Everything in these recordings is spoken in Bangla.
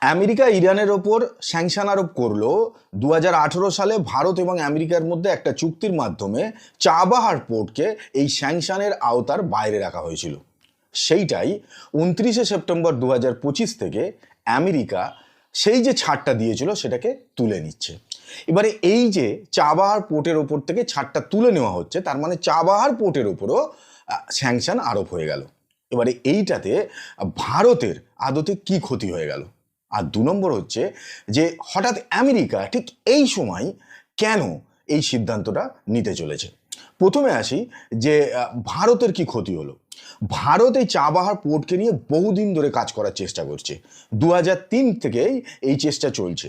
আমেরিকা ইরানের ওপর স্যাংশন আরোপ করলো 2018 সালে ভারত এবং আমেরিকার মধ্যে একটা চুক্তির মাধ্যমে চাবাহার পোর্টকে এই স্যাংশনের আওতার বাইরে রাখা হয়েছিল। সেইটাই 29শে সেপ্টেম্বর 2025 থেকে আমেরিকা সেই যে ছাড়টা দিয়েছিল সেটাকে তুলে নিচ্ছে। এবারে এই যে চাবাহার পোর্টের ওপর থেকে ছাড়টা তুলে নেওয়া হচ্ছে, তার মানে চাবাহার পোর্টের ওপরও স্যাংশন আরোপ হয়ে গেল। এবারে এইটাতে ভারতের আদতে কি ক্ষতি হয়ে গেল? আর 2 নম্বর হচ্ছে যে হঠাৎ আমেরিকা ঠিক এই সময় কেন এই সিদ্ধান্তটা নিতে চলেছে। প্রথমে আসি যে ভারতের কি ক্ষতি হলো। ভারত এই চাবাহার পোর্টকে নিয়ে বহুদিন ধরে কাজ করার চেষ্টা করছে। 2003 থেকেই এই চেষ্টা চলছে।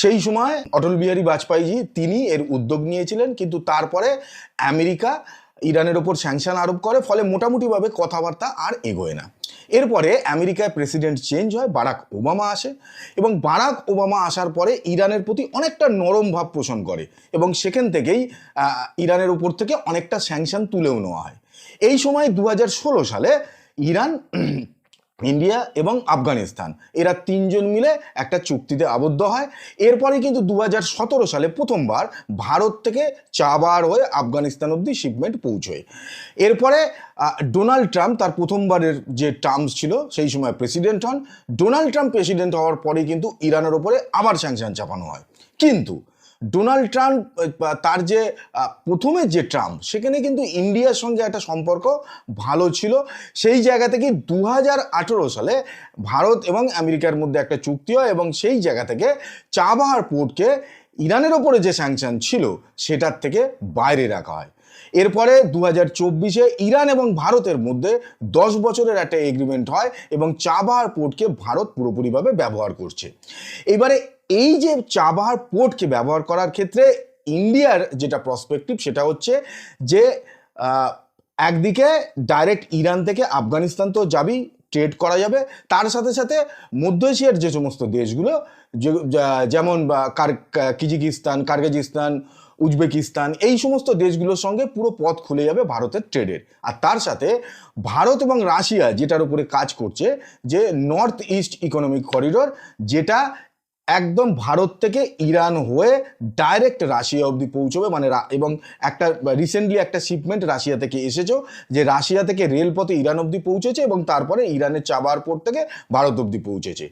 সেই সময় অটল বিহারী বাজপেয়ীজি তিনি এর উদ্যোগ নিয়েছিলেন, কিন্তু তারপরে আমেরিকা ইরানের ওপর স্যাংশন আরোপ করে, ফলে মোটামুটিভাবে কথাবার্তা আর এগোয় না। এরপরে আমেরিকায় প্রেসিডেন্ট চেঞ্জ হয়, বারাক ওবামা আসে, এবং বারাক ওবামা আসার পরে ইরানের প্রতি অনেকটা নরম ভাব পোষণ করে, এবং সেখান থেকেই ইরানের উপর থেকে অনেকটা স্যাংশন তুলেও নেওয়া হয়। এই সময় 2016 সালে ইরান, ইন্ডিয়া এবং আফগানিস্তান এরা তিনজন মিলে একটা চুক্তিতে আবদ্ধ হয়। এরপরে কিন্তু 2017 সালে প্রথমবার ভারত থেকে চাবাহার হয়ে আফগানিস্তান অবধি শিপমেন্ট পৌঁছয়। এরপরে ডোনাল্ড ট্রাম্প তার প্রথমবারের যে টার্মস ছিল সেই সময় প্রেসিডেন্ট হন। ডোনাল্ড ট্রাম্প প্রেসিডেন্ট হওয়ার পরে কিন্তু ইরানের ওপরে আবার স্যাংশন চাপানো হয়। কিন্তু ডোনাল্ড ট্রাম্প তার যে প্রথমে যে ট্রাম্প, সেখানে কিন্তু ইন্ডিয়ার সঙ্গে একটা সম্পর্ক ভালো ছিল। সেই জায়গা থেকে 2018 সালে ভারত এবং আমেরিকার মধ্যে একটা চুক্তি হয়, এবং সেই জায়গা থেকে চাবাহার পোর্টকে ইরানের ওপরে যে স্যাংশন ছিল সেটার থেকে বাইরে রাখা হয়। এরপরে 2024-এ ইরান এবং ভারতের মধ্যে 10 বছরের একটা এগ্রিমেন্ট হয়, এবং চাবাহার পোর্টকে ভারত পুরোপুরিভাবে ব্যবহার করছে। এবারে এই যে চাবাহার পোর্টকে ব্যবহার করার ক্ষেত্রে ইন্ডিয়ার যেটা প্রসপেক্টিভ সেটা হচ্ছে যে একদিকে ডাইরেক্ট ইরান থেকে আফগানিস্তান তো যাবেই, ট্রেড করা যাবে, তার সাথে সাথে মধ্য এশিয়ার যে সমস্ত দেশগুলো যেমন কিজিকিস্তান, কার্গিজিস্তান, উজবেকিস্তান, এই সমস্ত দেশগুলোর সঙ্গে পুরো পথ খুলে যাবে ভারতের ট্রেডের। আর তার সাথে ভারত এবং রাশিয়া যেটার উপরে কাজ করছে, যে নর্থ ইস্ট ইকোনমিক করিডোর, যেটা একদম ভারত থেকে ইরান হয়ে ডাইরেক্ট রাশিয়া অবধি পৌঁছবে, মানে এবং একটা রিসেন্টলি একটা শিপমেন্ট রাশিয়া থেকে এসেছে, যে রাশিয়া থেকে রেলপথে ইরান অবধি পৌঁছেছে এবং তারপরে ইরানের চাবাহার পোর্ট থেকে ভারত অবধি পৌঁছেছে।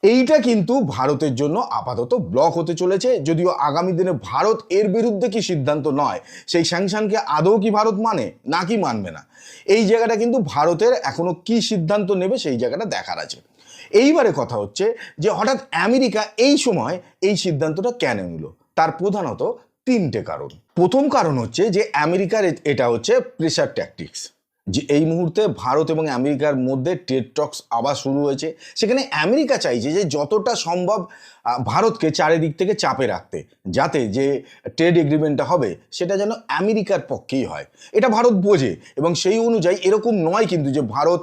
এইটা কিন্তু ভারতের জন্য আপাতত ব্লক হতে চলেছে, যদিও আগামী দিনে ভারত এর বিরুদ্ধে কি সিদ্ধান্ত নয়, সেই স্যাংশনকে আদৌ কি ভারত মানে নাকি মানবে না, এই জায়গাটা কিন্তু ভারতের এখনো কি সিদ্ধান্ত নেবে সেই জায়গাটা দেখার আছে। এইবারে কথা হচ্ছে যে হঠাৎ আমেরিকা এই সময় এই সিদ্ধান্তটা কেন নিল। তার প্রধানত 3টে কারণ। প্রথম কারণ হচ্ছে যে আমেরিকার এটা হচ্ছে প্রেশার ট্যাকটিক্স, যে এই মুহূর্তে ভারত এবং আমেরিকার মধ্যে ট্রেড টক্স আবার শুরু হয়েছে। সেখানে আমেরিকা চাইছে যে যতটা সম্ভব ভারতকে চারিদিক থেকে চাপে রাখতে, যাতে যে ট্রেড এগ্রিমেন্টটা হবে সেটা যেন আমেরিকার পক্ষেই হয়। এটা ভারত বোঝে, এবং সেই অনুযায়ী এরকম নয় কিন্তু যে ভারত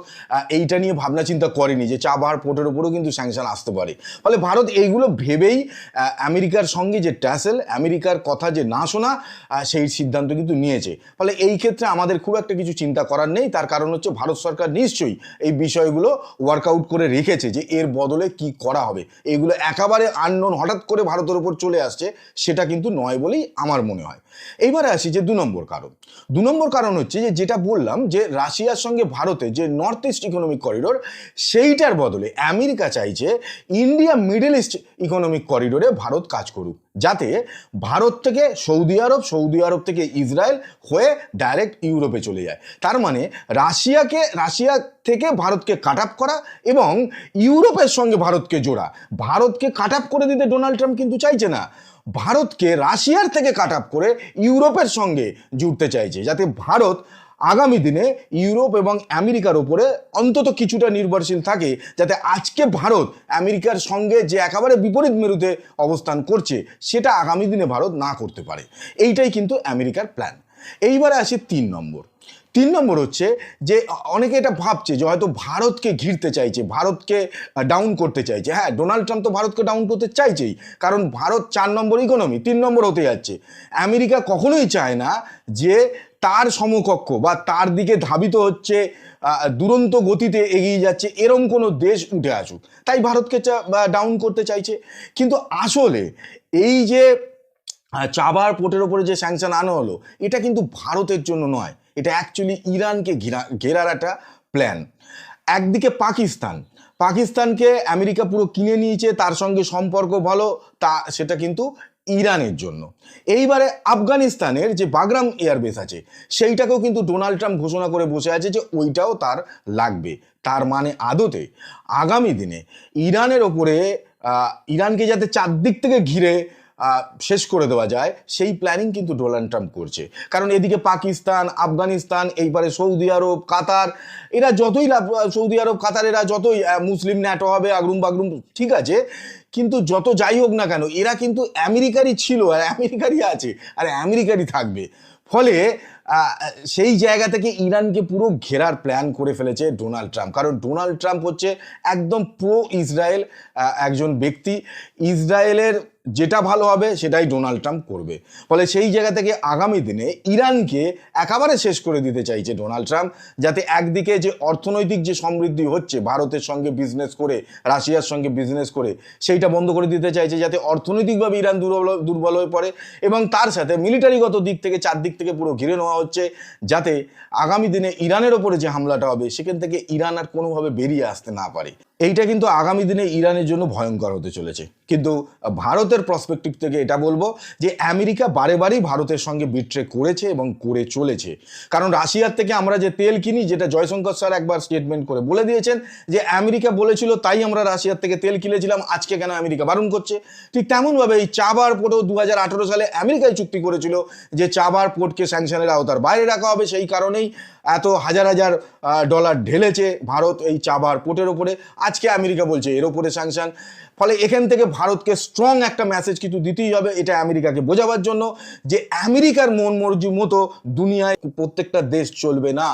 এইটা নিয়ে ভাবনা চিন্তা করেনি যে চাবাহার পোর্টের উপরেও কিন্তু স্যাংশন আসতে পারে। ফলে ভারত এইগুলো ভেবেই আমেরিকার সঙ্গে যে ট্যাসেল, আমেরিকার কথা যে না শোনা, সেই সিদ্ধান্ত কিন্তু নিয়েছে। ফলে এই ক্ষেত্রে আমাদের খুব একটা কিছু চিন্তা করার নেই। তার কারণ হচ্ছে ভারত সরকার নিশ্চয়ই এই বিষয়গুলো ওয়ার্কআউট করে রেখেছে যে এর বদলে কি করা হবে। এগুলো একেবারে আননোন হঠাৎ করে ভারতের উপর চলে আসছে সেটা কিন্তু নয় বলেই আমার মনে হয়। এইবারে আসি যে 2 নম্বর কারণ। 2 নম্বর কারণ হচ্ছে যে যেটা বললাম, যে রাশিয়ার সঙ্গে ভারতে যে নর্থ ইস্ট ইকোনমিক করিডোর, সেইটার বদলে আমেরিকা চাইছে ইন্ডিয়া মিডল ইস্ট ইকোনমিক করিডোরে ভারত কাজ করুক, যাতে ভারত থেকে সৌদি আরব, সৌদি আরব থেকে ইসরায়েল হয়ে ডাইরেক্ট ইউরোপে চলে যায়। তার মানে রাশিয়া থেকে ভারতকে কাট আপ করা এবং ইউরোপের সঙ্গে ভারতকে জোড়া। ভারতকে কাট আপ করে দিতে ডোনাল্ড ট্রাম্প কিন্তু চাইছে না, ভারতকে রাশিয়ার থেকে কাট আপ করে ইউরোপের সঙ্গে জুড়তে চাইছে, যাতে ভারত আগামী দিনে ইউরোপ এবং আমেরিকার উপরে অন্তত কিছুটা নির্ভরশীল থাকে, যাতে আজকে ভারত আমেরিকার সঙ্গে যে একেবারে বিপরীত মেরুতে অবস্থান করছে সেটা আগামী দিনে ভারত না করতে পারে। এইটাই কিন্তু আমেরিকার প্ল্যান। এইবারে আসি 3 নম্বর। 3 নম্বর হচ্ছে যে অনেকে এটা ভাবছে যে হয়তো ভারতকে ঘিরতে চাইছে, ভারতকে ডাউন করতে চাইছে। হ্যাঁ, ডোনাল্ড ট্রাম্প তো ভারতকে ডাউন করতে চাইছেই, কারণ ভারত 4 নম্বর ইকোনমি, 3 নম্বর হতে যাচ্ছে। আমেরিকা কখনোই চায় না যে তার সমকক্ষ বা তার দিকে ধাবিত হচ্ছে, দুরন্ত গতিতে এগিয়ে যাচ্ছে, এরম কোনো দেশ উঠে আসুক, তাই ভারতকে ডাউন করতে চাইছে। কিন্তু আসলে এই যে চাবার পোর্টের ওপরে যে স্যাংশন আনা হলো, এটা কিন্তু ভারতের জন্য নয়, এটা অ্যাকচুয়ালি ইরানকে ঘেরার একটা প্ল্যান। একদিকে পাকিস্তানকে আমেরিকা পুরো কিনে নিয়েছে, তার সঙ্গে সম্পর্ক ভালো, সেটা কিন্তু ইরানের জন্য। এইবারে আফগানিস্তানের যে বাগরাম এয়ারবেস আছে, সেইটাকেও কিন্তু ডোনাল্ড ট্রাম্প ঘোষণা করে বসে আছে যে ওইটাও তার লাগবে। তার মানে আদতে আগামী দিনে ইরানের ওপরে ইরানকে যাতে চারদিক থেকে ঘিরে শেষ করে দেওয়া যায়, সেই প্ল্যানিং কিন্তু ডোনাল্ড ট্রাম্প করছে। কারণ এদিকে পাকিস্তান, আফগানিস্তান, এইবারে সৌদি আরব, কাতার, এরা যতই সৌদি আরব, কাতার, এরা যতই মুসলিম ন্যাটো হবে, আগরুম বাগরুম, ঠিক আছে, কিন্তু যত যাই হোক না কেন, এরা কিন্তু আমেরিকারই ছিল আর আমেরিকারই আছে আর আমেরিকারই থাকবে। ফলে সেই জায়গা থেকে ইরানকে পুরো ঘেরার প্ল্যান করে ফেলেছে ডোনাল্ড ট্রাম্প। কারণ ডোনাল্ড ট্রাম্প হচ্ছে একদম প্রো ইসরায়েল একজন ব্যক্তি। ইসরায়েলের যেটা ভালো হবে সেটাই ডোনাল্ড ট্রাম্প করবে। ফলে সেই জায়গা থেকে আগামী দিনে ইরানকে একেবারে শেষ করে দিতে চাইছে ডোনাল্ড ট্রাম্প, যাতে একদিকে যে অর্থনৈতিক যে সমৃদ্ধি হচ্ছে ভারতের সঙ্গে বিজনেস করে, রাশিয়ার সঙ্গে বিজনেস করে, সেইটা বন্ধ করে দিতে চাইছে, যাতে অর্থনৈতিকভাবে ইরান দুর্বল হয়ে পড়ে, এবং তার সাথে মিলিটারিগত দিক থেকে চারদিক থেকে পুরো ঘিরে নেওয়া হচ্ছে, যাতে আগামী দিনে ইরানের ওপরে যে হামলাটা হবে সেখান থেকে ইরান আর কোনোভাবে বেরিয়ে আসতে না পারে। এইটা কিন্তু আগামী দিনে ইরানের জন্য ভয়ঙ্কর হতে চলেছে। কিন্তু ভারতের প্রসপেক্টিভ থেকে এটা বলবো যে আমেরিকা বারে বারেই ভারতের সঙ্গে বিট্রে করেছে এবং করে চলেছে। কারণ রাশিয়ার থেকে আমরা যে তেল কিনি, যেটা জয়শঙ্কর স্যার একবার স্টেটমেন্ট করে বলে দিয়েছেন যে আমেরিকা বলেছিল তাই আমরা রাশিয়ার থেকে তেল কিনেছিলাম, আজকে কেন আমেরিকা বারণ করছে। ঠিক তেমনভাবে এই চাবার পোর্টও 2018 সালে আমেরিকায় চুক্তি করেছিল যে চাবার পোর্টকে স্যাংশনের আওতার বাইরে রাখা হবে। সেই কারণেই এত হাজার হাজার ডলার ঢেলেছে ভারত এই চাবার পোর্টের ওপরে। আজকে আমেরিকা বলছে এর ওপরে স্যাংশন। ফলে এখান থেকে ভারতকে স্ট্রং একটা মেসেজ কিন্তু দিতেই হবে, এটা আমেরিকাকে বোঝাবার জন্য যে আমেরিকার মন মর্জি মতো দুনিয়ায় প্রত্যেকটা দেশ চলবে না।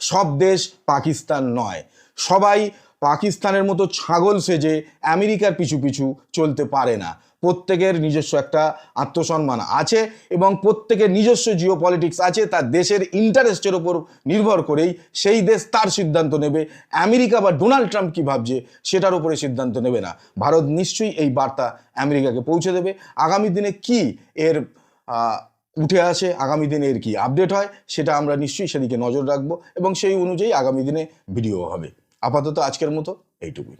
সব দেশ পাকিস্তান নয়, সবাই পাকিস্তানের মতো ছাগল সেজে আমেরিকার পিছু পিছু চলতে পারে না। প্রত্যেকের নিজস্ব একটা আত্মসম্মান আছে এবং প্রত্যেকের নিজস্ব জিও পলিটিক্স আছে। তার দেশের ইন্টারেস্টের ওপর নির্ভর করেই সেই দেশ তার সিদ্ধান্ত নেবে। আমেরিকা বা ডোনাল্ড ট্রাম্প কী ভাবছে সেটার উপরে সিদ্ধান্ত নেবে না। ভারত নিশ্চয়ই এই বার্তা আমেরিকাকে পৌঁছে দেবে। আগামী দিনে কি এর উঠে আসে, আগামী দিনে এর কি আপডেট হয়, সেটা আমরা নিশ্চয়ই সেদিকে নজর রাখবো এবং সেই অনুযায়ী আগামী দিনে ভিডিও হবে। আপাতত আজকের মতো এইটুকুই।